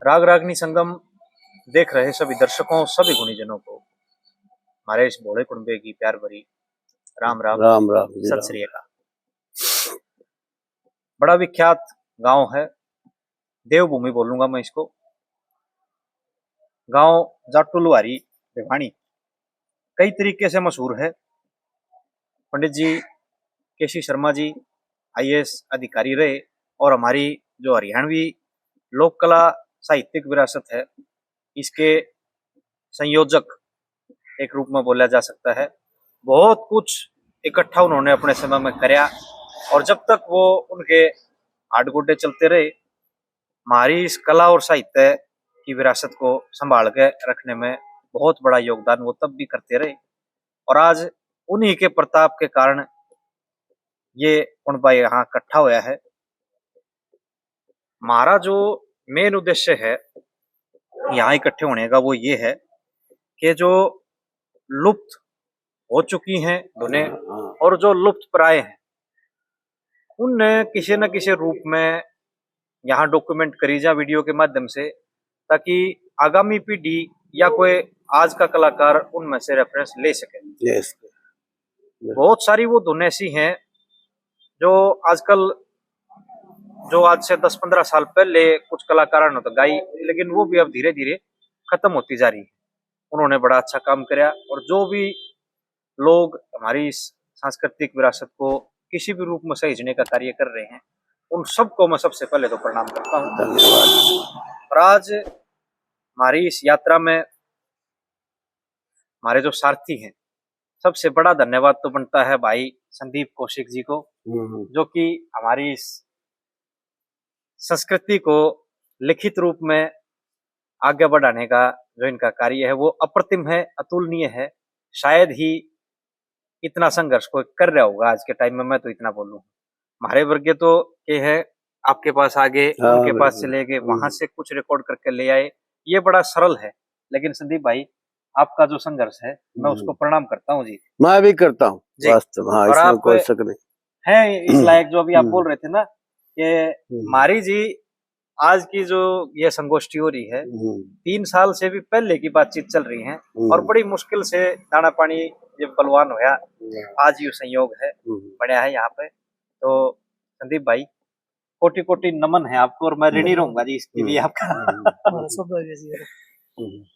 राग रागनी संगम देख रहे सभी दर्शकों, सभी गुणीजनों को हमारे इस भोले कुंबे की प्यार भरी राम राम राम राम जी, सत श्री अकाल। बड़ा विख्यात गांव है, देवभूमि बोलूंगा मैं इसको। गांव जाटू लुहारी भिवानी कई तरीके से मशहूर है। पंडित जी केसी शर्मा जी आईएएस अधिकारी रहे और हमारी जो हरियाणवी लोक कला साहित्यिक विरासत है इसके संयोजक एक रूप में बोला जा सकता है। बहुत कुछ इकट्ठा उन्होंने अपने समय में कराया और जब तक वो उनके हाथ गोडे चलते रहे, हमारी इस कला और साहित्य की विरासत को संभाल के रखने में बहुत बड़ा योगदान वो तब भी करते रहे। और आज उन्हीं के प्रताप के कारण ये कुंबा यहाँ इकट्ठा हुआ है। हमारा जो मेन उद्देश्य है यहाँ इकट्ठे होने का वो ये है कि जो लुप्त हो चुकी हैं धुनें और जो लुप्त प्राय हैं उनने किसी न किसी रूप में यहाँ डॉक्यूमेंट करी जा वीडियो के माध्यम से, ताकि आगामी पीढ़ी या कोई आज का कलाकार उनमें से रेफरेंस ले सके। बहुत सारी वो धुनें ऐसी हैं जो आजकल जो आज से 10-15 साल पहले कुछ कलाकारों ने तो गाई, लेकिन वो भी अब धीरे धीरे खत्म होती जा रही है। उन्होंने बड़ा अच्छा काम किया और जो भी लोग हमारी इस सांस्कृतिक विरासत को किसी भी रूप में सहेजने का कार्य कर रहे हैं उन सबको मैं सबसे पहले तो प्रणाम करता हूँ। धन्यवाद। और आज हमारी इस यात्रा में हमारे जो सारथी हैं, सबसे बड़ा धन्यवाद तो बनता है भाई संदीप कौशिक जी को, जो कि हमारी इस संस्कृति को लिखित रूप में आगे बढ़ाने का जो इनका कार्य है वो अप्रतिम है, अतुलनीय है। शायद ही इतना संघर्ष कोई कर रहा होगा आज के टाइम में, मैं तो इतना बोलूं। हमारे वर्ग तो ये है आपके पास आगे उनके पास से लेके वहां से कुछ रिकॉर्ड करके ले आए, ये बड़ा सरल है। लेकिन संदीप भाई आपका जो संघर्ष है मैं उसको प्रणाम करता हूँ जी। मैं भी करता हूँ वास्तव। हाँ, और आप कोई शक नहीं है इस लायक जो अभी आप बोल रहे थे ना कि मारी जी आज की जो ये संगोष्ठी हो रही है 3 साल से भी पहले की बातचीत चल रही है और बड़ी मुश्किल से दाना पानी जब बलवान होया आज ये संयोग है बढ़िया है यहाँ पे। तो संदीप भाई कोटि कोटि नमन है आपको और मैं ऋणी रहूंगा जी इसके लिए आपका।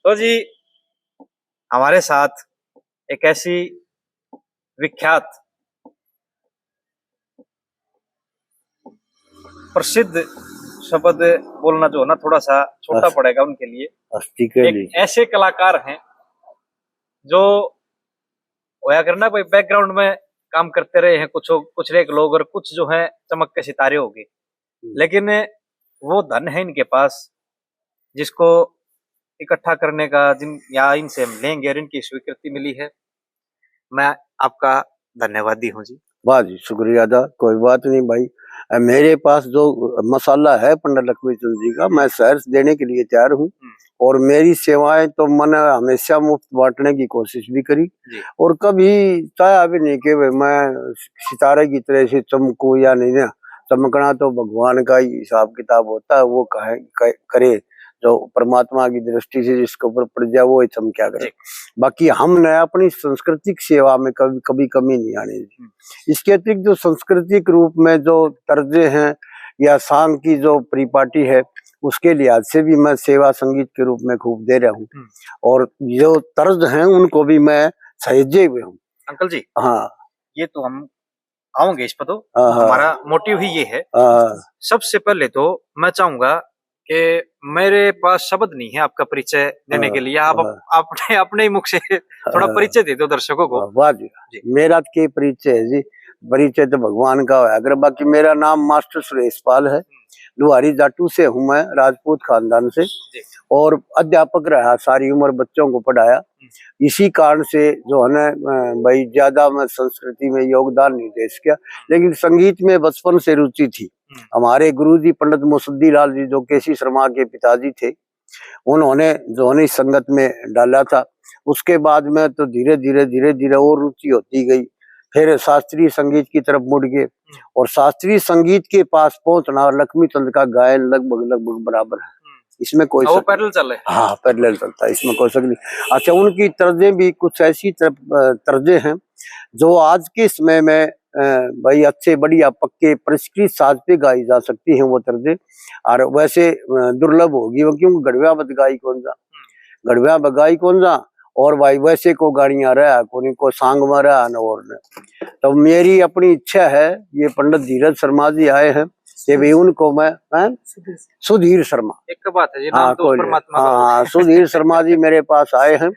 तो जी हमारे साथ एक ऐसी विख्यात प्रसिद्ध शब्द बोलना जो ना थोड़ा सा छोटा पड़ेगा उनके लिए, एक ऐसे कलाकार हैं जो होया करना भाई बैकग्राउंड में काम करते रहे हैं कुछ एक लोग और कुछ जो है चमक के सितारे हो गए, लेकिन वो धन है इनके पास जिसको इकट्ठा करने का जिन या इनसे लेंगे और इनकी स्वीकृति मिली है। मैं आपका धन्यवादी हूँ जी। वाह जी, शुक्रिया अदा। कोई बात नहीं भाई, मेरे पास जो मसाला है पंडित लक्ष्मी चंद जी का मैं शहर देने के लिए तैयार हूँ और मेरी सेवाएं तो मैंने हमेशा मुफ्त बांटने की कोशिश भी करी और कभी चाहा भी नहीं कि मैं सितारे की तरह से चमकूं या नहीं ना। चमकना तो भगवान का ही हिसाब किताब होता है, वो करे जो परमात्मा की दृष्टि से जिसके ऊपर पड़ जाए वो चमक्या करे। बाकी हमने अपनी सांस्कृतिक सेवा में कभी कमी नहीं आने दी। इसके अतिरिक्त जो सांस्कृतिक रूप में जो तर्जे हैं या सांग की जो परिपाटी है उसके लिहाज से भी मैं सेवा संगीत के रूप में खूब दे रहा हूँ और जो तर्ज हैं उनको भी मैं सहेजे हुए हूँ। अंकल जी हाँ, ये तो हम आओगे इस पर, तो हमारा मोटिव ही ये है। सबसे पहले तो मैं चाहूंगा कि मेरे पास शब्द नहीं है आपका परिचय देने के लिए, आप अपने ही मुख से थोड़ा परिचय दे दो दर्शकों को। वाह जी, मेरा के परिचय है जी, परिचय तो भगवान का है। अगर बाकी मेरा नाम मास्टर सुरेश पाल है, लुहारी जाटू से हूँ मैं, राजपूत खानदान से, और अध्यापक रहा, सारी उम्र बच्चों को पढ़ाया। इसी कारण से जो है ना भाई ज्यादा मैं संस्कृति में योगदान नहीं दे सका, लेकिन संगीत में बचपन से रुचि थी। हमारे गुरुजी पंडित मुसद्दी लाल जी जो केसी शर्मा के पिताजी थे, उन्होंने जो है संगत में डाला था। उसके बाद में तो धीरे धीरे और रुचि होती गई। फिर शास्त्रीय संगीत की तरफ मुड़ गए और शास्त्रीय संगीत के पास पहुंचना और लक्ष्मी चंद का गायन लगभग बराबर है। इसमें कोई वो शक पैरेलल चल रहे हैं। हाँ पैरेलल चलता है, इसमें कोई शक नहीं। अच्छा, उनकी तर्जें भी कुछ ऐसी तर्जें हैं जो आज के समय में भाई अच्छे बढ़िया पक्के परिष्कृत साज पे गाई जा सकती हैं वो तर्जें, और वैसे दुर्लभ होगी वो, क्योंकि गढ़वा बद गाई कौन सा, गढ़वा बगाई कौन सा, और भाई वैसे को गाड़ियां रहा कोई को सांग में रहा न, और न। तो मेरी अपनी इच्छा है, ये पंडित धीरज शर्मा जी आए हैं, ये भी उनको मैं सुधीर शर्मा, एक बात है जी, हाँ नाम तो परमात्मा का हाँ सुधीर शर्मा जी मेरे पास आए हैं।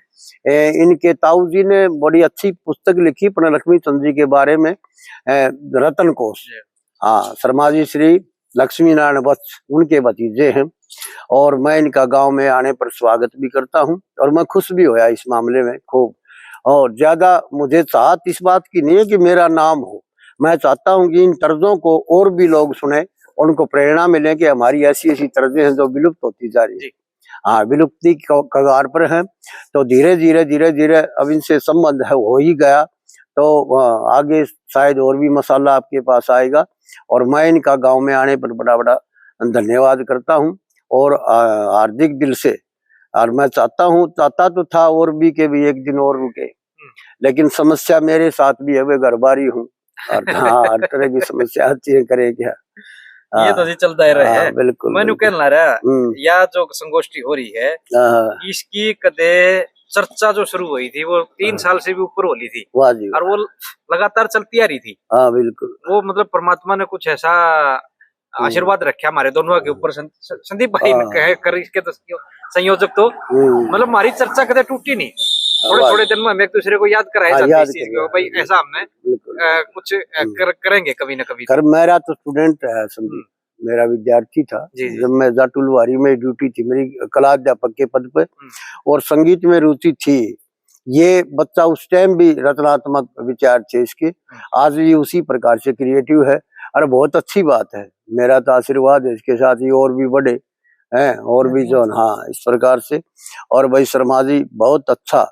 इनके ताऊ जी ने बड़ी अच्छी पुस्तक लिखी पंडित लक्ष्मी चंद जी के बारे में, रतन कोश। हाँ, शर्मा जी श्री लक्ष्मी नारायण वत्स उनके भतीजे हैं, और मैं इनका गांव में आने पर स्वागत भी करता हूं, और मैं खुश भी होया इस मामले में खूब। और ज्यादा मुझे चाहत इस बात की नहीं है कि मेरा नाम हो, मैं चाहता हूं कि इन तर्जों को और भी लोग सुने और उनको प्रेरणा मिले कि हमारी ऐसी ऐसी तर्जें हैं जो विलुप्त होती जा रही है, हाँ विलुप्ति कगार पर है। तो धीरे धीरे धीरे धीरे अब इनसे संबंध है हो ही गया, तो आगे शायद और भी मसाला आपके पास आएगा, और मैं इनका गांव में आने पर बड़ा बड़ा धन्यवाद करता हूं, और हार्दिक दिल से। और मैं चाहता तो था और भी के भी एक दिन और रुके, लेकिन समस्या मेरे साथ भी है, वे घर बारी हूँ, और हाँ हर तरह की समस्या आती है, करे क्या। ये तो जी चलता ही रहे है। बिल्कुल मैंने कहना रहा या जो संगोष्ठी हो रही है इसकी कदे चर्चा जो शुरू हुई थी वो 3 साल से भी ऊपर हो रही थी, और वो लगातार चलती आ रही थी। हाँ बिल्कुल, वो मतलब परमात्मा ने कुछ ऐसा आशीर्वाद रखा हमारे दोनों के ऊपर, संदीप भाई कर इसके संयोजक, तो मतलब हमारी चर्चा कदे टूटी नहीं। थोड़े थोड़े दिन में हम एक दूसरे को याद कराए जाते हैं इस चीज को, भाई ऐसा हमने कुछ करेंगे कभी ना कभी। मेरा तो स्टूडेंट है संदीप, मेरा विद्यार्थी था जब मैं जाटुलवारी में ड्यूटी थी मेरी कला अध्यापक के पद पे, और संगीत में रुचि थी। ये बच्चा उस टाइम भी रचनात्मक विचार थे इसके, आज भी उसी प्रकार से क्रिएटिव है, और बहुत अच्छी बात है। मेरा तो आशीर्वाद है इसके साथ ही और भी बढ़े हैं, और भी जो हाँ इस प्रकार से। और भाई शर्मा जी बहुत अच्छा,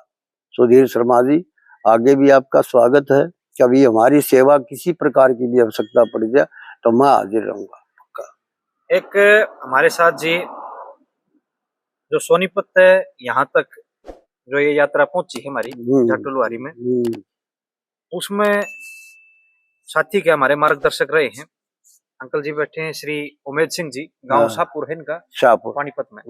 सुधीर शर्मा जी आगे भी आपका स्वागत है, कभी हमारी सेवा किसी प्रकार की भी आवश्यकता पड़ जाए तो मैं हाजिर रहूंगा पक्का। एक हमारे साथ जी जो सोनीपत है यहाँ तक जो ये यात्रा पहुंची है हमारी जाटुलवारी में, उसमें साथी के हमारे मार्गदर्शक रहे हैं अंकल जी बैठे हैं, श्री उमेद सिंह जी, गांव शाहपुर है इनका, शाहपुर पानीपत में।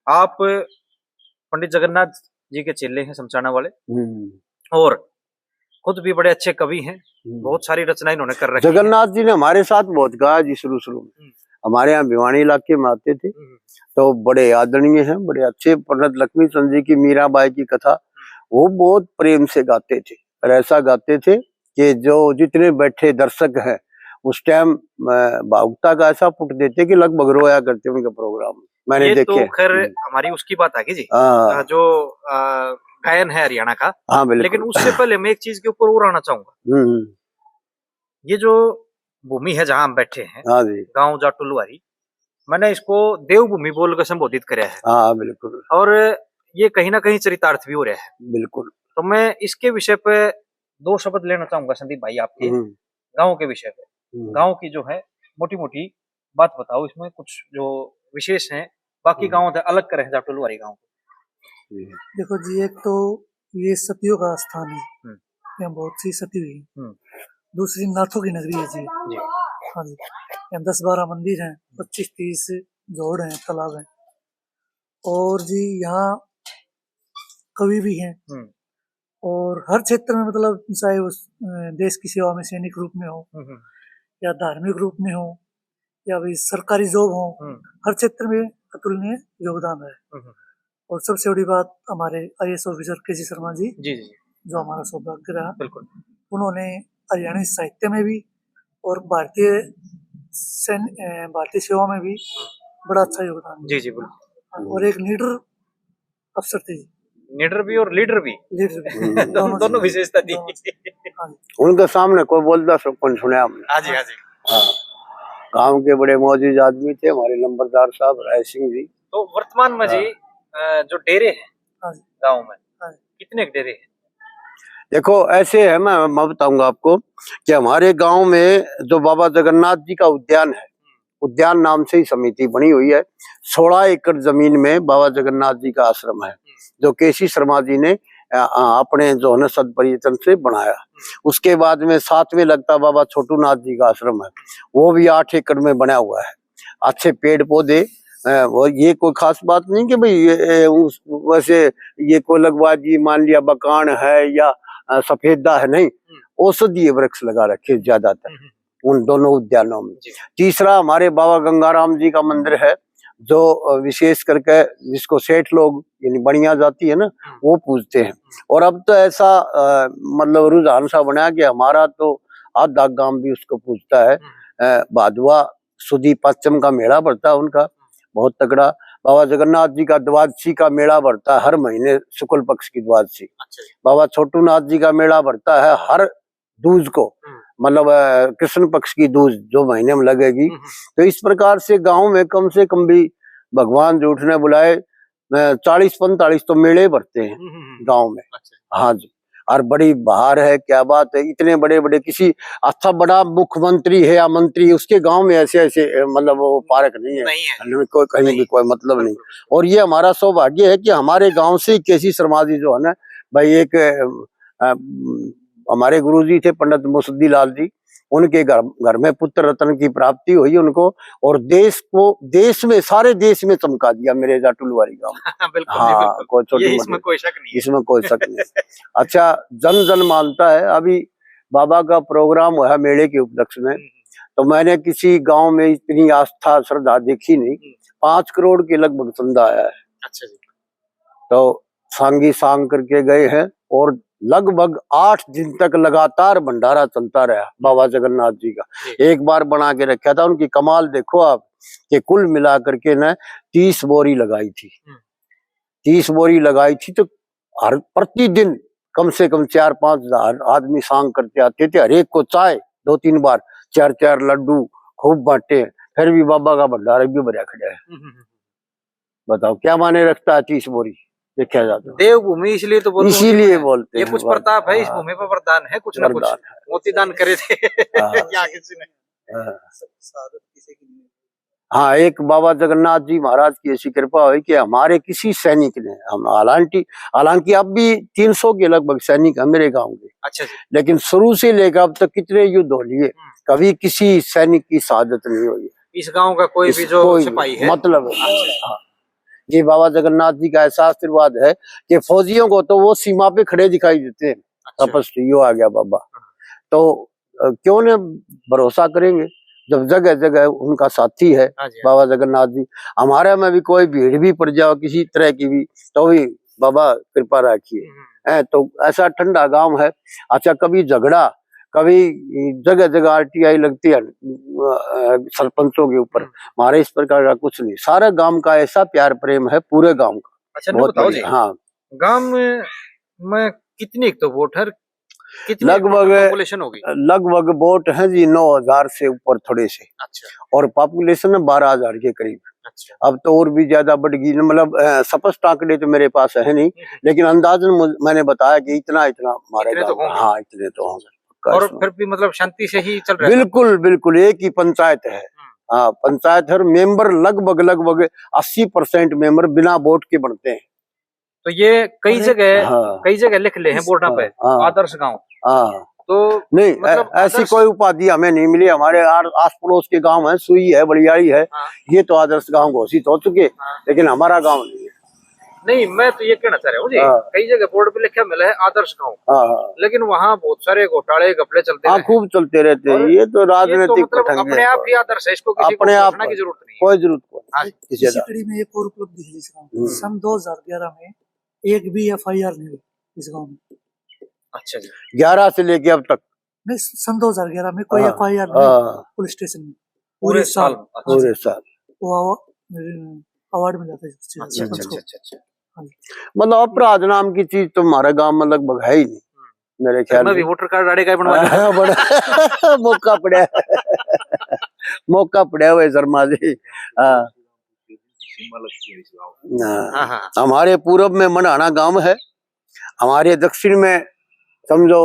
आप पंडित जगन्नाथ जी के चेले हैं समचाना वाले, और खुद भी बड़े अच्छे कवि हैं, बहुत सारी रचनाएं इन्होंने कर रखी हैं। जगन्नाथ जी ने हमारे साथ बहुत गाया जी, शुरू में हमारे यहाँ भिवानी इलाके में आते थे, तो बड़े आदरणीय हैं, बड़े अच्छे। पंडित लक्ष्मी चंद जी की मीराबाई की कथा वो बहुत प्रेम से गाते थे, और ऐसा गाते थे कि जो जितने बैठे दर्शक हैं उस टाइम भावुकता का ऐसा फुट देते कि लगभग रोया करते उनके प्रोग्राम। मैंने ये देखे। तो खैर हमारी उसकी बात आ गई जी, जो गायन है हरियाणा का। हाँ, लेकिन उससे पहले मैं एक चीज के ऊपर और आना चाहूंगा। ये जो भूमि है जहाँ हम बैठे हैं, गांव जाटुलवारी, मैंने इसको देवभूमि बोल कर संबोधित कराया है। हाँ बिल्कुल, और ये कहीं ना कहीं चरितार्थ भी हो रहा है। बिल्कुल, तो मैं इसके विषय पे 2 शब्द लेना चाहूंगा संदीप भाई आपके, गांव के विषय पे। गांव की जो है मोटी मोटी बात बताओ, इसमें कुछ जो विशेष है बाकी गाँव से अलग करें जाटुलवारी गाँव को। देखो जी, एक तो ये सतियों का स्थान है, यहाँ बहुत सी सती हुई। दूसरी नाथों की नगरी है जी। हाँ जी, यहाँ 10-12 मंदिर हैं, 25-30 जोड़ हैं, तालाब हैं, और जी यहाँ कवि भी हैं, और हर क्षेत्र में मतलब चाहे उस देश की सेवा में सैनिक रूप में हो या धार्मिक रूप में हो या भी सरकारी जॉब हो, हर क्षेत्र में अतुलनीय योगदान है। और सबसे बड़ी बात हमारे IAS officer KG Sharma ji, जो हमारा सौभाग्य रहा, बिल्कुल, उन्होंने हरियाणवी साहित्य में भी और भारतीय सेवा में भी बड़ा अच्छा योगदान जी जी बिल्कुल। और एक लीडर अफसर थे, लीडर भी और लीडर भी दोनों विशेषता थी उनके सामने। कोई बोलता सब कौन सुने आपने? हाँ जी, हाँ जी। गांव के बड़े मौजूद आदमी थे हमारे नंबरदार साहब राय सिंह जी। तो वर्तमान में जी जो डेरे हैं गांव में, कितने डेरे हैं? देखो ऐसे है, मैं बताऊंगा आपको कि हमारे गांव में जो बाबा जगन्नाथ जी का उद्यान है उद्यान नाम से ही समिति बनी हुई है। 16 एकड़ जमीन में बाबा जगन्नाथ जी का आश्रम है, जो केसी शर्मा जी ने अपने जो है सद पर्यटन से बनाया। उसके बाद में साथ में लगता बाबा छोटू नाथ जी का आश्रम है, वो भी 8 एकड़ में बना हुआ है। अच्छे पेड़ पौधे, वो ये कोई खास बात नहीं कि भाई वैसे ये कोई लगवा जी मान लिया बकान है या सफेदा है, नहीं, औषधीय वृक्ष लगा रखे ज्यादातर उन दोनों उद्यानों में। तीसरा हमारे बाबा गंगाराम जी का मंदिर है, जो विशेष करके जिसको सेठ लोग यानी बढ़िया जाती है ना, वो पूजते हैं। और अब तो ऐसा मतलब रुझान सा बना कि हमारा तो आधा गांव भी उसको पूजता है। भादवा सुदी पश्चिम का मेला पड़ता है उनका बहुत तगड़ा। बाबा जगन्नाथ जी का द्वादशी का मेला बढ़ता है हर महीने शुक्ल पक्ष की द्वादशी। बाबा छोटू नाथ जी का मेला बढ़ता है हर दूज को, मतलब कृष्ण पक्ष की दूज जो महीने में लगेगी। तो इस प्रकार से गांव में कम से कम भी भगवान जो उठने बुलाए 40-45 तो मेले भरते हैं गांव में। हाँ जी, और बड़ी बहार है, क्या बात है, इतने बड़े बड़े किसी अच्छा बड़ा मुख्यमंत्री है या मंत्री उसके गांव में ऐसे ऐसे मतलब वो पार्क नहीं है, कोई कहीं भी कोई मतलब नहीं। और ये हमारा सौभाग्य है कि हमारे गांव से केसी शर्मा जी जो है ना भाई, एक हमारे गुरुजी थे पंडित मुसद्दी लाल जी, उनके घर में पुत्र रत्न की प्राप्ति हुई उनको, और देश में सारे देश में चमका दिया मेरे जाटुलवारी गांव। हाँ, कोई छोटी इसमें कोई शक नहीं, इसमें कोई शक नहीं। अच्छा, जन जन मानता है। अभी बाबा का प्रोग्राम हुआ मेले के उपलक्ष्य में, तो मैंने किसी गांव में इतनी आस्था श्रद्धा देखी नहीं। 5 करोड़ के लगभग चंदा आया है। अच्छा जी। तो सांगी सांग करके गए हैं और लगभग 8 दिन तक लगातार भंडारा चलता रहा बाबा जगन्नाथ जी का। एक बार बना के रखा था, उनकी कमाल देखो आप कि कुल मिला करके न 30 बोरी लगाई थी। 30 बोरी लगाई थी, तो हर प्रतिदिन कम से कम 4-5 हजार आदमी सांग करते आते थे। हर एक को चाय 2-3 बार, 4-4 लड्डू खूब बांटे, फिर भी बाबा का भंडारा भी भरा खड़ा है। बताओ क्या माने रखता है 30 बोरी देखा जाता। देवभूमि इसलिए तो इसीलिए बोलते ये कुछ प्रताप है, इस भूमि पर वरदान है, कुछ ना कुछ मोती दान करे थे या किसी ने। हाँ, एक बाबा जगन्नाथ जी महाराज की ऐसी कृपा हुई कि हमारे किसी सैनिक ने, हम हालांकि अब भी 300 के लगभग सैनिक है मेरे गांव के। अच्छा जी। लेकिन शुरू से लेकर अब तक कितने युद्ध हो लिए, कभी किसी सैनिक की शहादत नहीं हुई। इस गांव का कोई भी जो सिपाही है मतलब हाँ, ये बाबा जगन्नाथ जी का ऐसा आशीर्वाद है कि फौजियों को तो वो सीमा पे खड़े दिखाई देते हैं। तपस्वी यो आ गया बाबा, तो क्यों न भरोसा करेंगे जब जगह जगह उनका साथी है बाबा जगन्नाथ जी। हमारे में भी कोई भीड़ भी पड़ जाओ किसी तरह की भी, तो भी बाबा कृपा रखिए। तो ऐसा ठंडा गांव है। अच्छा, कभी झगड़ा, कभी जगह जगह आरटीआई लगती है सरपंचों के ऊपर, हमारे इस प्रकार का कुछ नहीं। सारा गांव का ऐसा प्यार प्रेम है पूरे गांव का। अच्छा, बताओ जी, हाँ, गांव में कितनी तो वोट है, लगभग वोट है जी 9,000 से ऊपर थोड़े से। अच्छा। और पॉपुलेशन है 12,000 के करीब। अच्छा। अब तो और भी ज्यादा बढ़ गई, मतलब स्पष्ट आंकड़े तो मेरे पास है नहीं, लेकिन अंदाजन मैंने बताया कि इतना हमारे गांव। हाँ, इतने तो होंगे। और फिर भी मतलब शांति से ही चल रहा है। बिल्कुल एक ही पंचायत है। हाँ, पंचायत हर मेंबर लगभग 80% मेंबर बिना वोट के बनते हैं। तो ये कई जगह लिख ले हैं बोर्डों पे आदर्श गांव। तो नहीं, मतलब ऐसी कोई उपाधि हमें नहीं मिली। हमारे आस पड़ोस के गांव है, सुई है, बड़ियाड़ी है, ये तो आदर्श गांव घोषित हो चुके, लेकिन हमारा गांव नहीं है। नहीं, मैं तो ये कहना चाह रहा हूँ जी, कई जगह बोर्ड पे लिखा मिला है आदर्श गांव, लेकिन वहाँ बहुत सारे घोटाले घपले चलते हैं। खूब चलते रहते हैं। ये तो राजनीतिक तो मतलब अपने आप ही आदर्श है, इसको किसी अपने आप की जरूरत नहीं, कोई जरूरत नहीं। इसी कड़ी में एक और उपलब्धि है इस गाँव में। सन 2011 में एक भी FIR नहीं हुई इस गाँव में। अच्छा जी। 11 से लेके अब तक? नहीं, सन 2011 में कोई FIR नहीं पुलिस स्टेशन में पूरे साल। वो अवार्ड मिला था। अच्छा। मतलब अपराध नाम की चीज तो हमारे गांव में लगभग है ही नहीं मेरे ख्याल में। वोटर कार्ड आड़े का बनवा मौका पड़ा हुआ शर्मा जी। हमारे पूर्व में मनाना गांव है, हमारे दक्षिण में समझो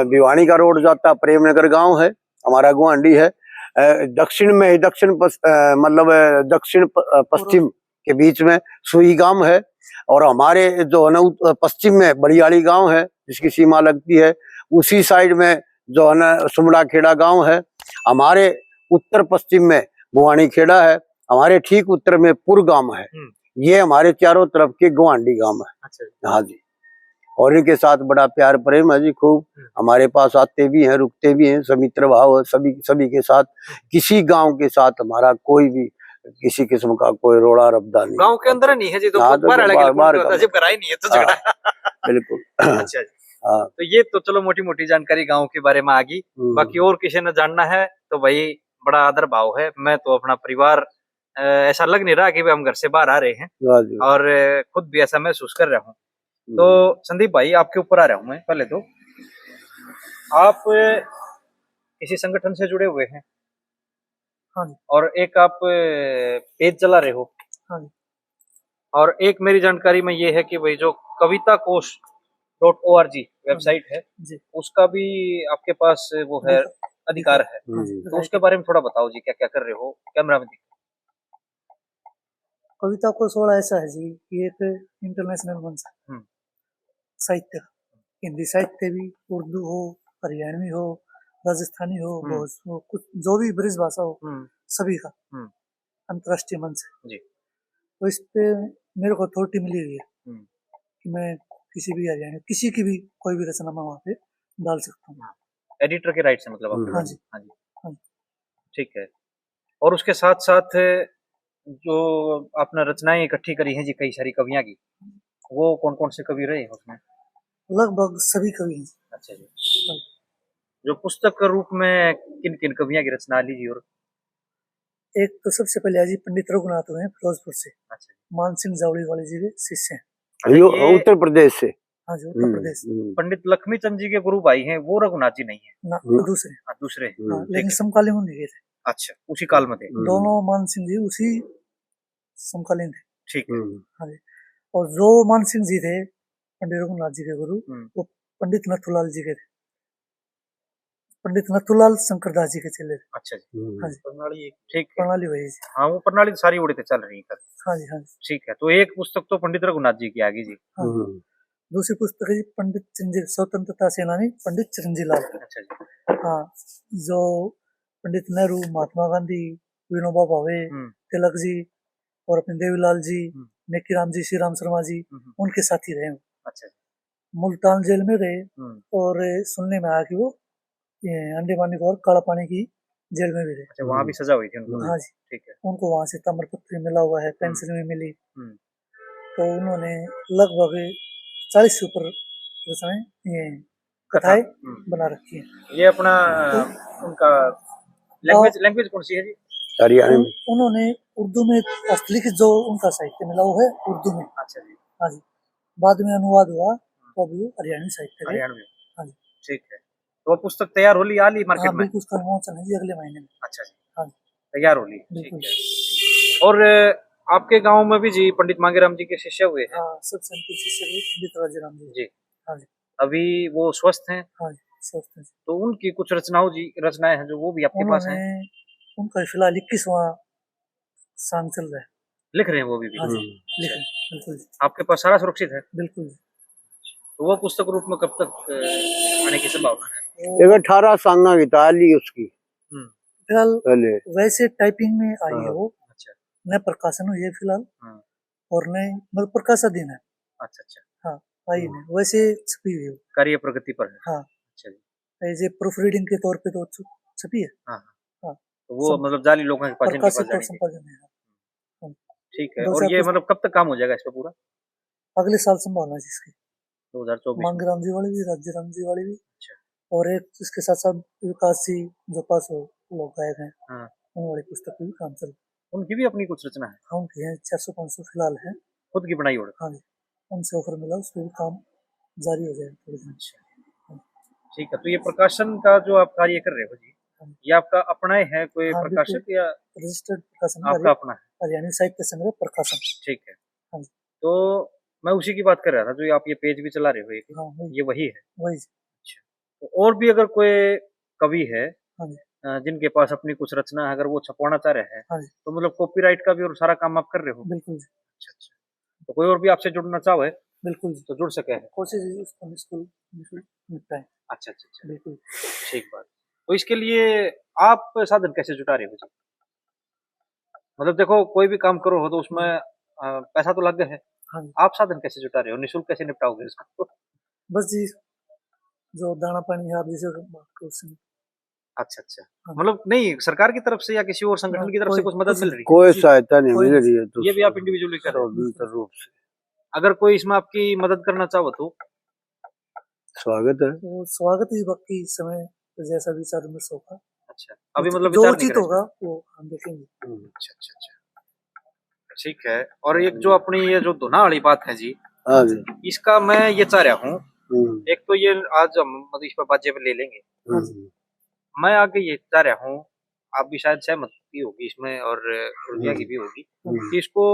भिवानी का रोड जाता प्रेमनगर गांव है, हमारा गुआंडी है। दक्षिण में मतलब दक्षिण पश्चिम के बीच में सुई गांव है, और हमारे जो है ना पश्चिम में बड़ियाली गांव है जिसकी सीमा लगती है, उसी साइड में जो है ना सुमड़ा खेड़ा गांव है। हमारे उत्तर पश्चिम में गुवानी खेड़ा है, हमारे ठीक उत्तर में पुर गांव है। ये हमारे चारों तरफ के गुवांडी गांव है। अच्छा। हाँ जी, और इनके साथ बड़ा प्यार प्रेम है जी खूब। हमारे पास आते भी हैं, रुकते भी हैं, समित्र भाव है सभी के साथ। किसी गांव के साथ हमारा कोई भी किसी किस्म का कोई रोड़ा रब्दा नहीं। गांव के अंदर नहीं है जी, तो हाँ, तो बाहर जब कराई नहीं है तो झगड़ा। बिल्कुल। अच्छा जी। हाँ, तो ये तो चलो मोटी मोटी जानकारी गांव के बारे में आ गई। बाकी और किसी ने जानना है तो भाई बड़ा आदर भाव है। मैं तो अपना परिवार ऐसा लग नहीं रहा कि हम घर से बाहर आ रहे हैं, और खुद भी ऐसा महसूस कर रहा हूँ। तो संदीप भाई आपके ऊपर आ रहा हूँ मैं। पहले तो आप किसी संगठन से जुड़े हुए हैं। हाँ। और एक आप पेज चला रहे हो। हाँ। और एक मेरी जानकारी में ये है कि भाई जो कविता कोश .org वेबसाइट है जी, उसका भी आपके पास वो है अधिकार है। तो उसके बारे में थोड़ा बताओ जी, क्या क्या कर रहे हो। कैमरा में दिखो। कविता कोश ऐसा है जी कि एक इंटरनेशनल मंच है साहित्य, हिंदी साहित्य भी, उर्दू हो, हरियाणवी हो, राजस्थानी हो, भोजपुरी हो, कुछ जो भी ब्रिज भाषा हो, सभी का अंतर्राष्ट्रीय मंच है जी। तो इस पे मेरे को अथॉरिटी मिली हुई है कि मैं किसी भी हरियाणा किसी की भी कोई भी रचना मैं वहाँ पे डाल सकता हूँ। एडिटर के राइट से मतलब आपके? हाँ जी, हाँ जी, हाँ जी, ठीक है। और उसके साथ साथ जो आपने रचनाएं इकट्ठी करी हैं जी, कई सारी कवियां की, वो कौन कौन से कवि रहे हैं उसमें? लगभग सभी कवि हैं। अच्छा जी। जो पुस्तक के रूप में किन किन कवियां की रचना लीजिए? और एक तो सबसे पहले अजी पंडित रघुनाथ हुए फिरोजपुर से। अच्छा। मान सिंह जावड़ी वाले जी के शिष्य हैं। उत्तर प्रदेश से। हाँ जी, उत्तर प्रदेश। पंडित लक्ष्मी चंद जी के गुरु भाई हैं, वो रघुनाथ जी नहीं है ना, तो दूसरे। दूसरे। लेकिन समकालीन में नहीं थे। अच्छा, उसी काल में थे दोनों। मान सिंह जी उसी समकालीन थे। ठीक है। हाँ जी। और जो मान सिंह जी थे पंडित रघुनाथ जी के गुरु, वो पंडित नथुलाल जी के थे। पंडित नथुलाल शंकरदास जी के चले। अच्छा जी। हाँ जी, प्रणाली। ठीक है, प्रणाली वही जी। हाँ, वो प्रणाली सारी उड़ी तो चल रही है। हाँ जी, हाँ जी। ठीक है, तो एक पुस्तक तो पंडित रघुनाथ जी की आ गई जी। हाँ। दूसरी पुस्तक है जी पंडित चिरंजी स्वतंत्रता सेनानी पंडित चिरंजी लाल। अच्छा जी। हाँ, जो पंडित नेहरू, महात्मा गांधी, विनोबा भावे, तिलक जी और अपने देवीलाल जी, नेकीराम जी, श्री राम शर्मा जी, उनके साथी रहे। अच्छा। मुल्तान जेल में रहे, और सुनने में आया कि वो अंडे और काला पानी की जेल में भी रहे। अच्छा, वहाँ भी सजा हुई थी उनको? हाँ जी, ठीक है। उनको वहाँ से ताम्रपत्र मिला हुआ है, पेंसिल में मिली। तो उन्होंने लगभग 40 से ऊपर रचनाएं ये कथाएं बना रखी है। ये अपना उनका लैंग्वेज कौन सी है जी? हरियाणवी। उन्होंने उर्दू में हस्तलिखित जो उनका साहित्य मिला वो है उर्दू में। अच्छा जी। हाँ जी, बाद में अनुवाद हुआ तो अभी हरियाणवी साहित्य है। हाँ जी, ठीक है। तो वो पुस्तक तैयार हो ली, आ ली मार्केट में? बिल्कुल, उसका विमोचन है जी अगले महीने में। अच्छा जी। हाँ जी, तैयार हो ली। ठीक है। और आपके गांव में भी जी पंडित मांगेराम जी के शिष्य हुए हैं? हाँ, सब संत शिष्य हुए पंडित राजाराम जी। हाँ जी। अभी वो स्वस्थ हैं? हाँ जी, स्वस्थ हैं। तो उनकी कुछ रचनाएं हैं जो वो भी आपके पास हैं? उनका फिलहाल 21वां सांग चल रहा है। लिख रहे हैं वो भी? हाँ जी, लिख रहे हैं, बिल्कुल। आपके पास सारा सुरक्षित है? बिल्कुल। तो वो पुस्तक रूप में कब तक आने की संभावना है? 18 सांगा की ली उसकी फिलहाल वैसे टाइपिंग में आई है वो। अच्छा। नए प्रकाशन हुई है फिलहाल, और नए मतलब प्रकाशाधीन है। अच्छा अच्छा। हाँ, आई नहीं, वैसे छपी हुई है, कार्य प्रगति पर है। हाँ। अच्छा जी। ऐसे प्रूफ रीडिंग के तौर पे तो छपी है। हाँ हाँ। तो वो मतलब जाली लोगों के पास संपादन है। ठीक है। और ये मतलब कब तक काम हो जाएगा इस पे पूरा? अगले साल संभावना है जिसकी 2024 मांगेराम जी वाली भी, राज्यराम जी वाली भी। अच्छा। और एक इसके साथ साथ विकास जी जो पास हो लोग गायक हैं, उन वाली पुस्तक पे भी काम चल रहा है। उनकी भी अपनी कुछ रचना है? हाँ, उनकी है 400-500 फिलहाल है, खुद की बनाई हो। हाँ जी, उनसे ऑफर मिला, उस पर भी काम जारी हो जाएगा थोड़ी दिन। अच्छा, ठीक है। तो ये प्रकाशन का जो आप कार्य कर रहे हो जी, ये आपका अपना है कोई प्रकाशक या रजिस्टर्ड प्रकाशन? आपका अपना है, हरियाणा साहित्य संग्रह प्रकाशन। ठीक है। हाँ जी। तो मैं उसी की बात कर रहा था जो आप ये पेज भी चला रहे हो, ये वही है? वही। अच्छा। तो और भी अगर कोई कवि है जिनके पास अपनी कुछ रचना है, अगर वो छपवाना चाह रहे हैं, हाँ जी। तो मतलब कॉपीराइट का भी और सारा काम आप कर रहे हो? बिल्कुल जी, अच्छा अच्छा। तो कोई और भी आपसे जुड़ना चाहे बिल्कुल जी। तो जुड़ सके है? कोशिश है उसको निपटाएं। अच्छा अच्छा अच्छा, बिल्कुल। ठीक बात। तो इसके लिए आप साधन कैसे जुटा रहे हो जी? मतलब देखो कोई भी काम करो हो तो उसमें पैसा तो लग है, हाँ जी। आप साधन कैसे जुटा रहे हो? निःशुल्क कैसे निपटाओगे इसको? बस जी, जो दाना पानी है आप जैसे बात करो उससे। अच्छा अच्छा, हाँ, मतलब नहीं सरकार की तरफ से या किसी और संगठन की तरफ से कुछ मदद मिल रही है? कोई जी, सहायता नहीं कोई मिल नहीं। रही है तो ये भी आप इंडिविजुअली कर रहे हो? स्वतंत्र रूप से अगर कोई इसमें आपकी मदद करना चाहो तो? स्वागत है। तो स्वागत ही बाकी समय जैसा विचार विमर्श होगा, अच्छा, अभी मतलब जो विचार नहीं उचित करा होगा इसमें? वो हम देखेंगे। अच्छा अच्छा अच्छा, ठीक है। और एक जो अपनी ये जो धुना वाली बात है जी, हाँ जी। इसका मैं ये चाह रहा हूँ, हम्म, एक तो ये आज हम मतलब इस पर बातचीत ले लेंगे, हम्म, मैं आगे ये चाह रहा हूँ, आप भी शायद सहमत भी होगी इसमें और रुचिया की भी होगी, कि इसको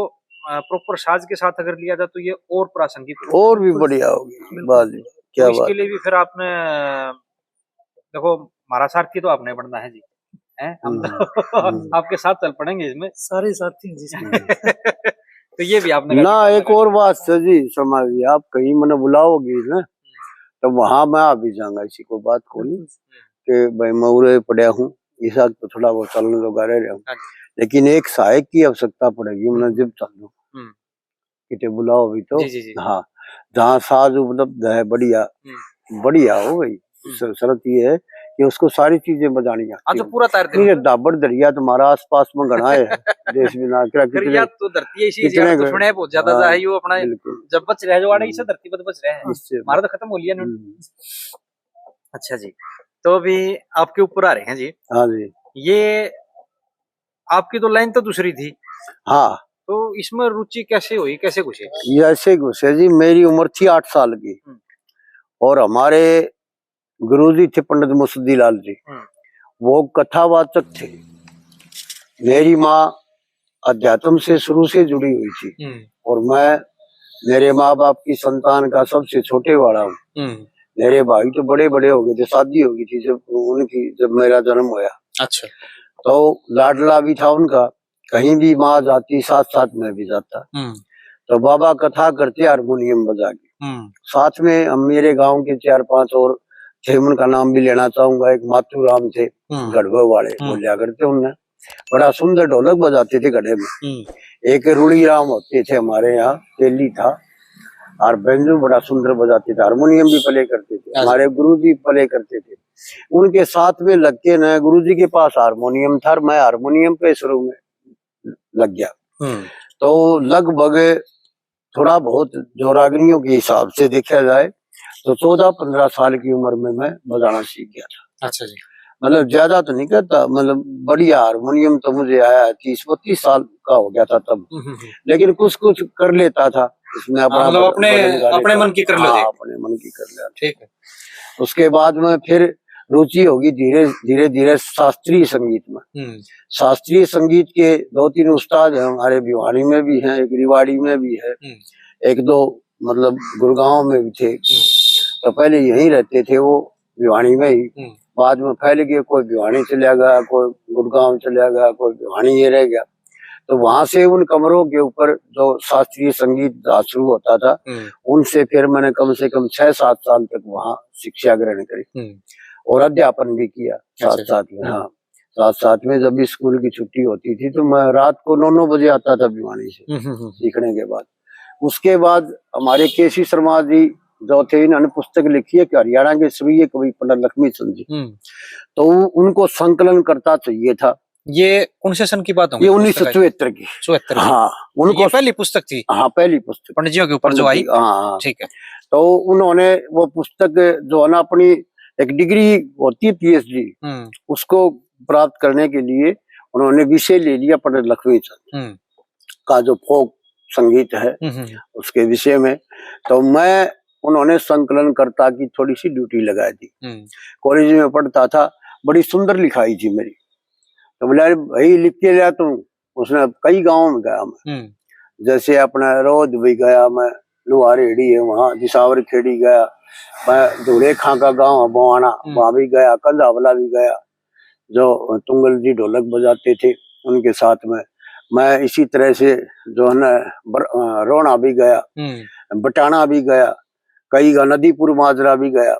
प्रॉपर साज के साथ अगर लिया जाए तो ये और प्रासंगिक हो। और भी बढ़िया होगी बात। तो क्या इसके बात लिए भी फिर आपने देखो हमारा सारथी तो आपने बनना है जी, हैं हम तो आपके साथ चल पड़ेंगे इसमें। सारे साथी हैं जिसमें। तो ये भी आपने ना एक और बात सर जी समझिए, आप कहीं मैंने बुलाओगी ना तो वहां मैं आ भी जाऊंगा, इसी को बात को नहीं कि भाई मैं उरे पड़ा हूँ इस तो थोड़ा बहुत चलने लगा रह हूँ, लेकिन एक सहायक की आवश्यकता पड़ेगी, मैं जब चल लूँ कितने बुलाओ भी तो। जी जी जी। हाँ, जहाँ साज उपलब्ध है बढ़िया बढ़िया हो गई। शर्त ये है कि उसको सारी चीजें बजानी आती तो हैं। पूरा तार नहीं दाबड़ दरिया तुम्हारा आसपास में घना है देश बिना कितने तो धरती है इसी कितने तो सुने बहुत ज्यादा हाँ, है यो अपना बिल्कुल जब बच रहे जो आड़े इसे धरती पर तो बच रहे हैं, इससे हमारा तो खत्म हो लिया ना। अच्छा जी, तो अभी आपके ऊपर आ रहे हैं जी। हाँ जी। ये आपकी तो लाइन तो दूसरी थी, हाँ, तो इसमें रुचि कैसे हुई, कैसे घुसे? ये ऐसे घुसे जी, मेरी उम्र थी 8 साल की और हमारे गुरुजी थे पंडित मुसद्दी लाल जी, वो कथावाचक थे। मेरी माँ अध्यात्म से शुरू से जुड़ी हुई थी और मैं मेरे माँ बाप की संतान का सबसे छोटे वाला हूँ। मेरे भाई तो बड़े बड़े हो गए थे, शादी हो गई थी जब मेरा जन्म हुआ। अच्छा, तो लाडला भी था उनका, कहीं भी माँ जाती साथ साथ में भी जाता। तो बाबा कथा करते हारमोनियम बजा के, साथ में हम मेरे गांव के 4-5 और थे, उनका नाम भी लेना चाहूंगा। एक मातू राम थे गढ़वे वाले, बोलिया करते उनने, बड़ा सुंदर ढोलक बजाते थे गढ़े में। एक रुड़ी राम होते थे हमारे यहाँ, तेली था, और बेंजू बड़ा सुंदर बजाते थे, हारमोनियम भी प्ले करते थे। हमारे गुरुजी प्ले करते थे, उनके साथ में लग के न गुरुजी के पास हारमोनियम था, मैं हारमोनियम पे शुरू में लग गया। तो लगभग थोड़ा बहुत जो रागनियों के हिसाब से देखा जाए तो 14-15 साल की उम्र में मैं बजाना सीख गया था। अच्छा जी, मतलब ज्यादा तो नहीं करता, मतलब बढ़िया हारमोनियम तो मुझे आया 30-32 साल का हो गया था तब, लेकिन कुछ कुछ कर लेता था इसमें अपना, मतलब अपने मन की कर लो जी। अपने मन की कर लिया। ठीक है। उसके बाद में फिर रुचि होगी धीरे धीरे शास्त्रीय संगीत में। शास्त्रीय संगीत के 2-3 उस्ताद हैं हमारे, भिवानी में भी हैं, एक रिवाड़ी में भी है, 1-2 मतलब गुड़गांव में भी थे। तो पहले यहीं रहते थे वो भिवानी में ही, बाद में फैल गए, कोई भिवानी चला गया, कोई गुड़गांव चला गया, कोई भिवानी ये रह गया। तो वहां से उन कमरों के ऊपर जो शास्त्रीय संगीत शुरू होता था, उनसे फिर मैंने कम से कम 6-7 साल तक वहाँ शिक्षा ग्रहण करी और अध्यापन भी किया साथ साथ में। हाँ, साथ साथ में जब भी स्कूल की छुट्टी होती थी तो मैं रात को 9-9 बजे आता था भिवानी से सीखने के बाद। उसके बाद हमारे केसी शर्मा जी जो थे, इन्होंने पुस्तक लिखी है कि हरियाणा के श्री कवि पंडित लक्ष्मी चंद जी, तो उनको संकलन करता चाहिए था। ये कौन से सन की बात होगी? ये 1974 की। 74। हाँ, उनको ये पहली पुस्तक थी। हाँ, पहली पुस्तक पंडित जी के ऊपर जो आई। हाँ, ठीक है। तो उन्होंने वो पुस्तक जो है ना, अपनी एक डिग्री होती है PhD, उसको प्राप्त करने के लिए उन्होंने विषय ले लिया पंडित लक्ष्मी चंद का जो फोक संगीत है उसके विषय में। तो मैं उन्होंने संकलन कर्ता की थोड़ी सी ड्यूटी लगा दी। कॉलेज में पढ़ता था, बड़ी सुंदर लिखाई थी मेरी, तो बोला भाई लिख के लिया तुम। उसने कई गाँव में गया मैं, जैसे अपना रोद भी गया मैं, लुहारेड़ी है वहाँ, दिसावर खेड़ी गया मैं, धूले खां का गाँव है बोआना, वहाँ भी गया, कंधावला भी गया, जो तुंगल जी ढोलक बजाते थे उनके साथ में मैं इसी तरह से जो है ना रोना भी गया, बटाना भी गया, कई का नदीपुर माजरा भी गया।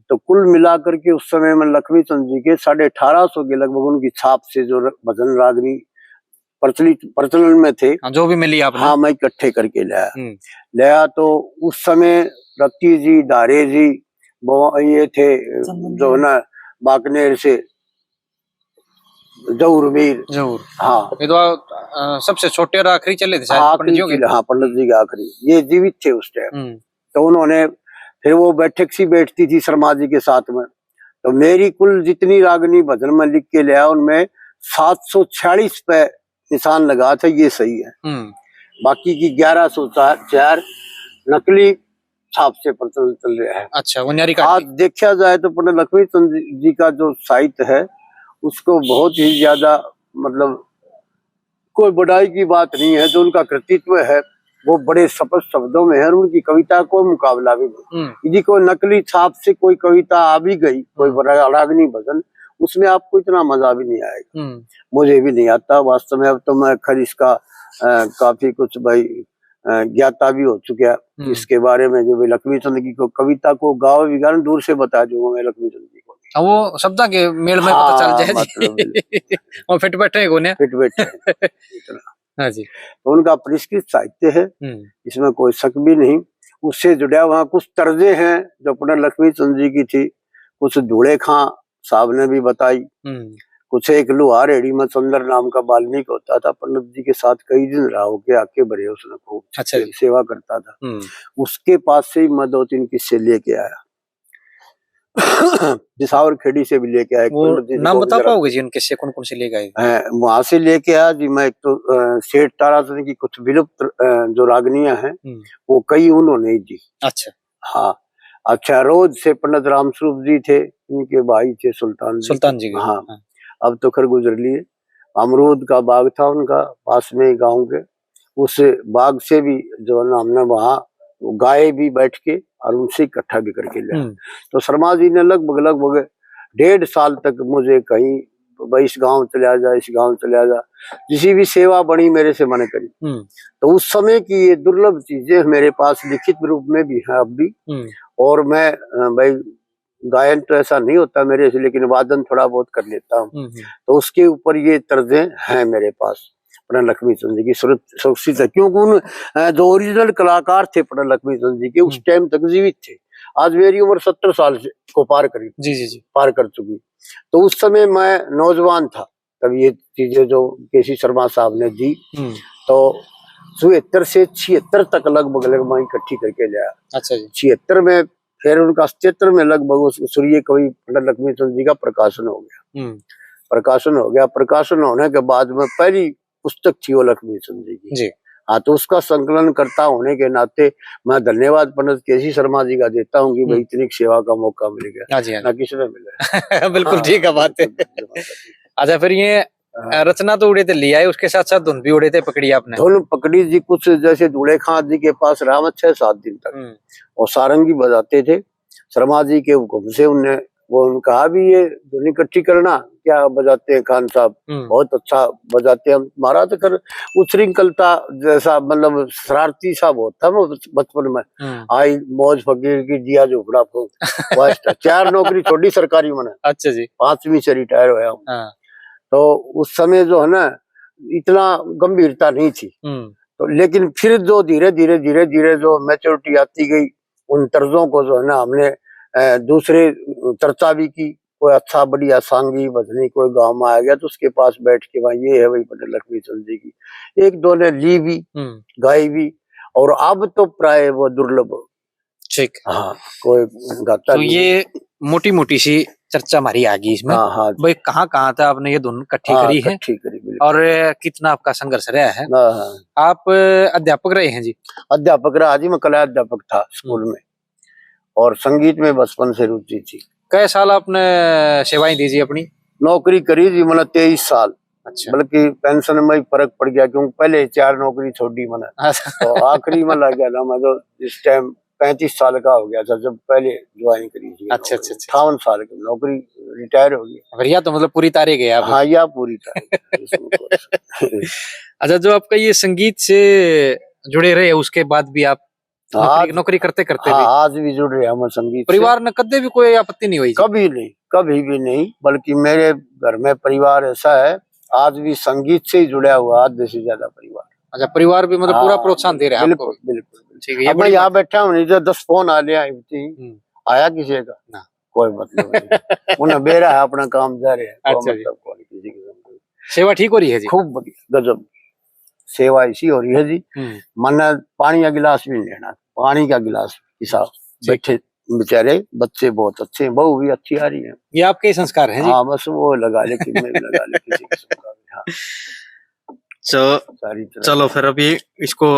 तो कुल मिलाकर के उस समय में लक्ष्मी चंद जी के 1850 के लगभग उनकी छाप से जो भजन रागनी प्रचलन में थे, जो भी मिली आपने, हाँ मैं इकट्ठे करके लाया। तो उस समय रक्की जी, दारे जी, ये थे जो ना बाकनेर से जौरवीर, हाँ ये तो सबसे छोटे और आखिरी चले थे शायद पंडित जी के। हाँ पंडित जी के आखिरी, ये जीवित थे उस टाइम। तो उन्होंने फिर वो बैठक सी बैठती थी शर्मा जी के साथ में। तो मेरी कुल जितनी रागनी भजन में लिख के लिया उनमें 746 पे निशान लगा था, ये सही है। बाकी की 1104 नकली छाप से प्रचलित चल रहा है। अच्छा, वनियारी का आज देखा जाए तो पंडित लक्ष्मी चंद जी का जो साहित्य है उसको बहुत ही ज्यादा मतलब कोई बड़ाई की बात नहीं है। जो उनका कृतित्व है वो बड़े स्पष्ट शब्दों में है और उनकी कविता को मुकाबला भी नहीं। यदि कोई नकली छाप से कोई कविता आ भी गई, कोई रागनी भजन, उसमें आपको इतना मजा भी नहीं आएगा, मुझे भी नहीं आता वास्तव में। अब तो मैं खैर इसका काफी कुछ भाई ज्ञाता भी हो चुका इसके बारे में। जो लक्ष्मी चंद की कविता को गाँव विज्ञान दूर से बता दूंगा मैं लक्ष्मी चंद जी को, वो शब्द के मेल में पता चल जाए और फिट बैठे इतना। हाँ जी, तो उनका परिष्कृत साहित्य है, इसमें कोई शक भी नहीं। उससे जुड़ा वहाँ कुछ तर्जें हैं जो पंडित लक्ष्मी चंद जी की थी, कुछ धूले खां साहब ने भी बताई, कुछ एक लुहार रेडी में चंदर नाम का वाल्मीकि होता था, पंडित जी के साथ कई दिन रहा होके आके बड़े उसने खूब अच्छा सेवा करता था। उसके पास से ही मैं 2-3 किस्से लेके आया दिसावर खेड़ी से भी लेके आए। नाम बता पाओगे जी उनके से कौन कौन से लेके आए? वहां से लेके आया जी मैं। एक तो सेठ ताराचंद की कुछ विलुप्त जो रागनियां हैं वो कई उन्होंने दी। अच्छा, हाँ। अच्छा, रोज से पंडित रामस्वरूप जी थे, इनके भाई थे सुल्तान जी हाँ, अब तो खैर गुजर लिए। अमरूद का बाग था उनका पास में ही गाँव के, उस बाग से भी जो है ना हमने वहाँ गाय भी बैठ के और उनसे इकट्ठा भी करके लिया। तो शर्मा जी ने लगभग 1.5 साल तक मुझे कहीं भाई इस गांव चला जा, इस गांव चला जा, जिसी भी सेवा बनी मेरे से मैंने करी। तो उस समय की ये दुर्लभ चीजें मेरे पास लिखित रूप में भी है अब भी। और मैं भाई गायन तो ऐसा नहीं होता मेरे से, लेकिन वादन थोड़ा बहुत कर लेता हूँ। तो उसके ऊपर ये तर्जें हैं मेरे पास पंडित लक्ष्मी चंद जी की सुरक्षित है, क्योंकि उन जो ओरिजिनल कलाकार थे पंडित लक्ष्मी चंद जी के उस टाइम तक जीवित थे। आज मेरी उम्र 70 साल को पार करी, जी पार कर चुकी। तो उस समय मैं नौजवान था तब ये चीजें जो केसी शर्मा साहब ने दी, तो 74 से 76 तक लगभग मैं इकट्ठी करके लाया। अच्छा जी। 76 में फिर उनका 77 में लगभग सूर्य कवि पंडित लक्ष्मी चंद जी का प्रकाशन हो गया। प्रकाशन होने के बाद में पहली पुस्तक थी वो लक्ष्मी चंद जी की। हाँ, तो उसका संकलन करता होने के नाते मैं धन्यवाद पंडित केसी शर्मा जी का देता हूँ कि भाई इतनी सेवा का मौका मिल गया, ना किसी ने मिला। बिल्कुल ठीक है बात है। अच्छा, फिर ये रचना तो उड़े थे लिया है, उसके साथ साथ धुन भी उड़े थे पकड़ी आपने? धुन पकड़ी जी कुछ जैसे धूले खां जी के पास रहा 6-7 दिन तक, और सारंगी बजाते थे। शर्मा जी के हुक्म से उनने वो कहा भी ये धुन इकट्ठी करना, क्या बजाते हैं खान साहब, बहुत अच्छा बजाते हैं। हमारा तो कर उच्छृंखलता जैसा मतलब शरारती सा बहुत था बचपन में। आई मौज फकीर की दिया झोपड़ा को 4 नौकरी छोड़ी सरकारी मैंने। अच्छा जी। 5वीं से रिटायर हुआ हूँ। तो उस समय जो है ना इतना गंभीरता नहीं थी। तो लेकिन फिर जो धीरे धीरे जो मैच्योरिटी आती गई, उन तर्जों को जो है ना हमने दूसरे चर्चा भी की। कोई अच्छा बढ़िया सांगी भजनी कोई गांव में आ गया तो उसके पास बैठ के वहाँ ये है भाई पंडित लक्ष्मी चंद जी की, 1-2 ने ली भी गाई भी, और अब तो प्राय वो दुर्लभ। ठीक, हाँ, कोई गाता तो ये मोटी मोटी सी चर्चा हमारी आ गई इसमें। हाँ, भाई कहाँ था आपने ये धुन इकट्ठी करी है और कितना आपका संघर्ष रहा है? आप अध्यापक रहे हैं जी? अध्यापक रहा जी, मैं कला अध्यापक था स्कूल में, और संगीत में बचपन से रुचि थी। कई साल आपने सेवाएं दी जी अपनी? नौकरी करी जी मैंने 23 साल। अच्छा। बल्कि पेंशन में ही फर्क पड़ गया, क्योंकि पहले 4 नौकरी छोड़ी मैंने। तो आखिरी में लग गया था मैं, तो इस टाइम 35 साल का हो गया था जब पहले ज्वाइन करी थी। अच्छा। 58 साल की नौकरी रिटायर हो गया। बढ़िया, तो मतलब पूरी तारीख है आप। हाँ, या पूरी तारीख इसमें कोई- अच्छा, जो आपका ये संगीत से जुड़े रहे उसके बाद भी आप नौकरी करते करते हाँ, भी आज भी जुड़ रहे हम संगीत से। परिवार ने कदे भी कोई आपत्ति नहीं हुई? कभी नहीं, कभी भी नहीं, बल्कि मेरे घर में परिवार ऐसा है आज भी संगीत से ही जुड़ा हुआ, आधे से ज्यादा परिवार। अच्छा, परिवार भी मतलब पूरा हाँ, प्रोत्साहन दे रहे हैं आपको? बिल्कुल बिल्कुल। ठीक है, ये अब मैं बड़ी यहाँ बैठा हूँ, नहीं तो 10 फोन आ लिया आया किसी का ना। कोई मतलब नहीं। उन्हें बेरा है, अपना काम जा रहे हैं। अच्छा जी। मतलब किसी की सेवा ठीक हो रही है जी? खूब बढ़िया, गजब सेवा ऐसी हो रही है जी। मन पानी का गिलास भी नहीं लेना, पानी का गिलास हिसाब बैठे बेचारे बच्चे बहुत अच्छे हैं, बहू भी अच्छी आ रही है। ये आपके ही संस्कार हैं जी? हाँ, बस वो लगा ले कि मैं लगा ले किसी के संस्कार। हाँ, सारी तरह। चलो फिर अभी इसको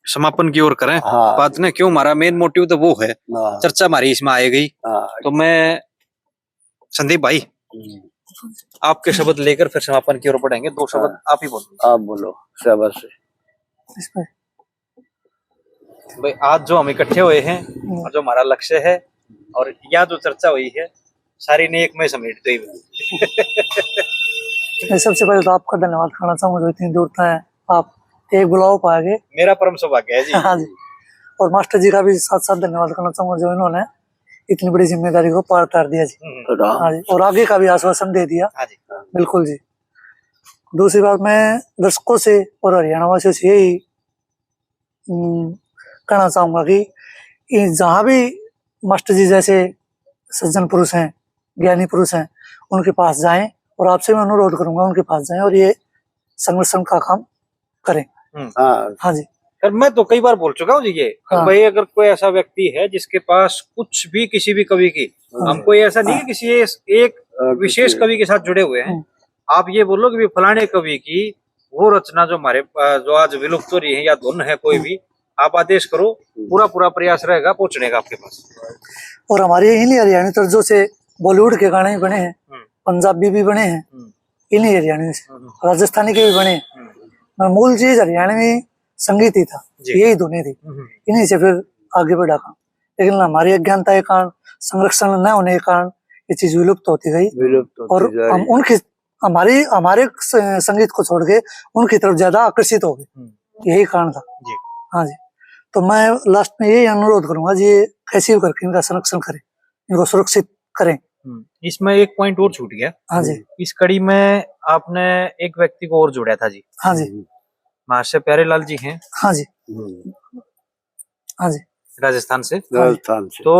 समापन की ओर करें। हाँ, बात ने क्यों, हमारा मेन मोटिव तो वो है, हाँ, चर्चा हमारी इसमें आ गई। हाँ, तो मैं संदीप भाई आपके शब्द लेकर फिर समापन की ओर बढ़ेंगे। 2 शब्द आप ही बोलो। आप बोलो शाबाश। इसमें भाई आज जो हम इकट्ठे हुए हैं और जो हमारा लक्ष्य है और यह जो चर्चा हुई है सारी ने एक में समेट दी। मैं सबसे पहले तो आपका धन्यवाद करना चाहूंगा, जो इतनी दूर है आप एक बुलाव पाएंगे, मेरा परम सौभाग्य है जी। हाँ जी। और मास्टर जी का भी साथ साथ धन्यवाद करना चाहूंगा, जो इन्होंने इतनी बड़ी जिम्मेदारी को पार कर दिया जी। हाँ जी, और आगे का भी आश्वासन दे दिया। हाँ जी, बिल्कुल जी। दूसरी बात, मैं दर्शकों से और हरियाणा वासियों से यही कहना चाहूंगा कि जहाँ भी मास्टर जी जैसे सज्जन पुरुष हैं, ज्ञानी पुरुष हैं, उनके पास जाएं, और आपसे मैं अनुरोध करूंगा उनके पास जाएं और ये संरक्षण का काम करें। हाँ जी। पर मैं तो कई बार बोल चुका हूँ जी ये। हाँ। भाई अगर कोई ऐसा व्यक्ति है जिसके पास कुछ भी किसी भी कवि की, हम कोई ऐसा नहीं है किसी एक विशेष कवि के साथ जुड़े हुए हैं, आप ये बोलो कि भी फलाने कवि की वो रचना जो हमारे जो आज विलुप्त हो रही है या धुन है कोई भी, आप आदेश करो, पूरा प्रयास रहेगा पहुंचने का आपके पास। और हमारे इन्हीं हरियाणवी तर्जों से बॉलीवुड के गाने भी बने हैं, पंजाबी भी बने हैं, इन्हीं हरियाणवी से, राजस्थानी के भी बने हैं। मूल चीज हरियाणवी संगीत ही था, यही धुनें थी, इन्हीं से फिर आगे बढ़ा काम। लेकिन हमारी अज्ञानता के कारण, संरक्षण न होने के कारण ये चीज विलुप्त होती गई, और हम उनकी हमारे संगीत को छोड़ के उनकी तरफ ज्यादा आकर्षित हो गए, यही कारण था जी। हाँ जी। तो मैं लास्ट में यही अनुरोध करूंगा जी, कैसे भी करके इनका संरक्षण करें, इनको सुरक्षित करें। इसमें एक पॉइंट और छूट गया। हाँ जी। इस कड़ी में आपने एक व्यक्ति को और जोड़ा था जी। हाँ जी। महाशय प्यारेलाल जी हैं। हाँ जी। हाँ जी, राजस्थान राजस्थान से। तो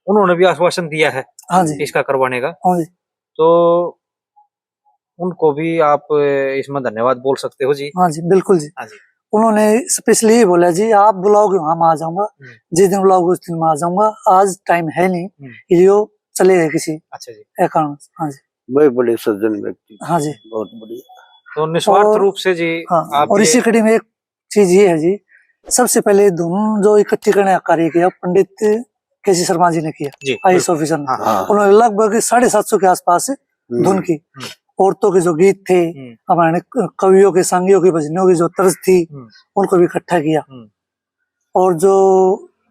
उन्होंने भी आश्वासन दिया है हाँ जी इसका करवाने का। हाँ जी। तो उनको भी आप इसमें धन्यवाद बोल सकते हो जी। हाँ जी, बिल्कुल जी। हाँ जी। उन्होंने स्पेशली ये बोला जी, आप बुलाओगे वहां मैं आ जाऊंगा, जिस दिन बुलाओगे उस दिन मैं आ जाऊंगा, आज टाइम है नहीं, ये चले गए किसी अच्छा जी कारण। हाँ जी, वही बड़े सज्जन व्यक्ति। हाँ जी, बहुत बढ़िया। तो निस्वार्थ रूप से जी। हाँ, और इसी कड़ी में एक चीज ये है जी, सबसे पहले धुन जो इकट्ठी करने का कार्य किया पंडित केसी शर्मा जी ने किया, आईएएस ऑफिसर ने। उन्होंने लगभग 750 के आसपास धुन की, औरतों के जो गीत थे, हमारे कवियों के, सांगियों की, भजनों की जो तर्ज थी, उनको भी इकट्ठा किया। और जो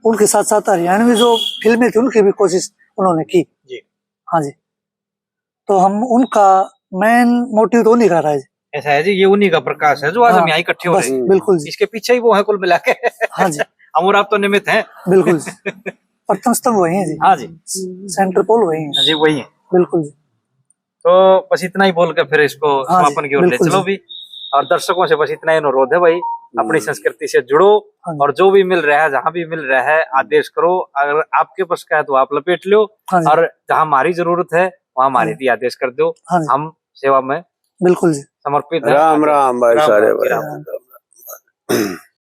उनके साथ साथ हरियाणवी जो फिल्में थी उनकी भी कोशिश उन्होंने की जी। हाँ जी। तो हम उनका मेन मोटिव तो नहीं कर रहा है। ऐसा है जी, ये उन्हीं का प्रकाश है जो आज हम यहाँ इकट्ठे हो रहे हैं। बिल्कुल जी, इसके पीछे ही वो है कुल मिला के। हाँ जी, हम और आप तो निमित्त हैं। बिल्कुल प्रथम स्तंभ वही है जी। हाँ जी, सेंटर पोल वही है जी, वही है। बिल्कुल जी। तो बस इतना ही बोल के फिर इसको समापन की ओर ले चलो भी। और दर्शकों से बस इतना ही अनुरोध है भाई, अपनी संस्कृति से जुड़ो, और जो भी मिल रहा है, जहाँ भी मिल रहा है, आदेश करो। अगर आपके पास का है तो आप लपेट लो, और जहाँ हमारी जरूरत है वहाँ हमारी भी आदेश कर दो। हम सेवा में बिल्कुल जी समर्पित है। राम राम भाई सारे भाई।